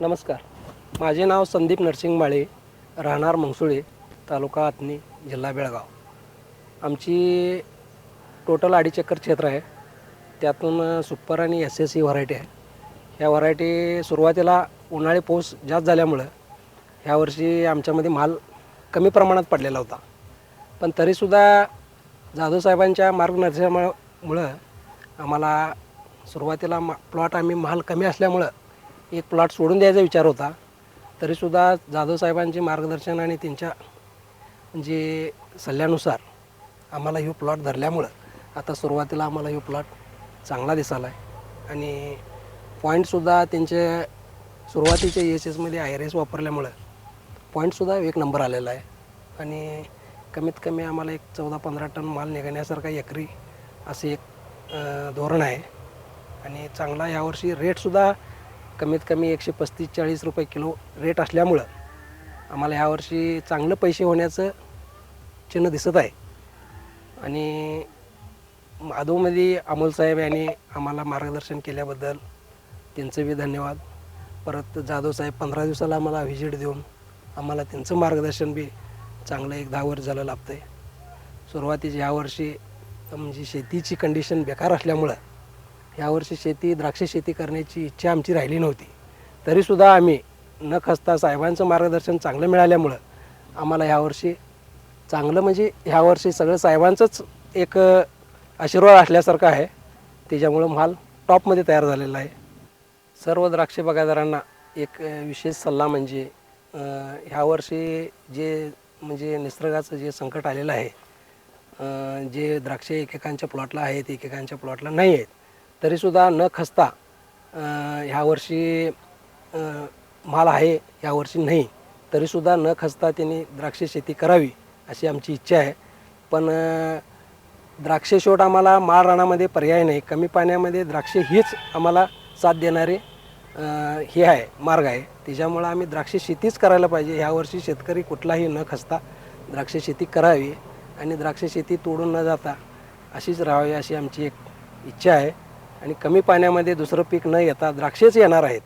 नमस्कार. माझे नाव संदीप नरसिंग माळे, राहणार मंगसुळे, तालुका आथणी, जिल्हा बेळगाव. आमची टोटल 2.5 एकर क्षेत्र आहे. त्यातून सुपर आणि SS ही व्हरायटी आहे. ह्या व्हरायटी सुरुवातीला उन्हाळी पाऊस जास्त झाल्यामुळं ह्यावर्षी आमच्यामध्ये माल कमी प्रमाणात पडलेला होता. पण तरीसुद्धा जाधव साहेबांच्या मार्गदर्शनामुळं आम्हाला सुरुवातीला प्लॉट आम्ही माल कमी असल्यामुळं एक प्लॉट सोडून द्यायचा विचार होता. तरीसुद्धा जाधव साहेबांचे मार्गदर्शन आणि त्यांच्या म्हणजे सल्ल्यानुसार आम्हाला हा प्लॉट धरल्यामुळं आता सुरुवातीला आम्हाला हा प्लॉट चांगला दिसायला आहे. आणि पॉईंटसुद्धा त्यांचे सुरुवातीच्या ESSमध्ये IRS वापरल्यामुळं पॉईंटसुद्धा 1 नंबर आलेला आहे. आणि कमीत कमी आम्हाला एक 14-15 टन माल निघण्यासारखा एकरी असे एक धोरण आहे. आणि चांगला यावर्षी रेटसुद्धा कमीत कमी 135-140 रुपये किलो रेट असल्यामुळं आम्हाला यावर्षी चांगलं पैसे होण्याचं चिन्ह दिसत आहे. आणि अधोमध्ये अमोल साहेब यांनी आम्हाला मार्गदर्शन केल्याबद्दल त्यांचं बी धन्यवाद. परत जाधव साहेब 15 दिवसाला आम्हाला व्हिजिट देऊन आम्हाला त्यांचं मार्गदर्शन बी चांगलं 1-10 वर्ष झालं लाभतं आहे. सुरुवातीच्या ह्यावर्षी म्हणजे शेतीची कंडिशन बेकार असल्यामुळं ह्यावर्षी द्राक्ष शेती करण्याची इच्छा आमची राहिली नव्हती. तरीसुद्धा आम्ही न खचता साहेबांचं मार्गदर्शन चांगलं मिळाल्यामुळं आम्हाला ह्यावर्षी चांगलं म्हणजे ह्यावर्षी सगळं साहेबांचंच एक आशीर्वाद असल्यासारखं आहे. त्याच्यामुळं माल टॉपमध्ये तयार झालेला आहे. सर्व द्राक्ष बागायतदारांना एक विशेष सल्ला म्हणजे ह्यावर्षी जे म्हणजे निसर्गाचं जे संकट आलेलं आहे, जे द्राक्ष एकेकांच्या प्लॉटला आहेत एकेकांच्या प्लॉटला नाही आहेत, तरीसुद्धा न खचता ह्यावर्षी माल आहे ह्यावर्षी नाही तरीसुद्धा न खचता त्यांनी द्राक्ष शेती करावी अशी आमची इच्छा आहे. पण द्राक्ष शेवट आम्हाला माळ रानामध्ये पर्याय नाही. कमी पाण्यामध्ये द्राक्ष हीच आम्हाला साथ देणारे हे आहे मार्ग आहे. त्याच्यामुळं आम्ही द्राक्ष शेतीच करायला पाहिजे. ह्यावर्षी शेतकरी कुठलाही न खचता द्राक्ष शेती करावी आणि द्राक्ष शेती तोडून न जाता अशीच राहावी अशी आमची एक इच्छा आहे. आणि कमी पाण्यामध्ये दुसरं पीक न येता द्राक्षेच येणार आहेत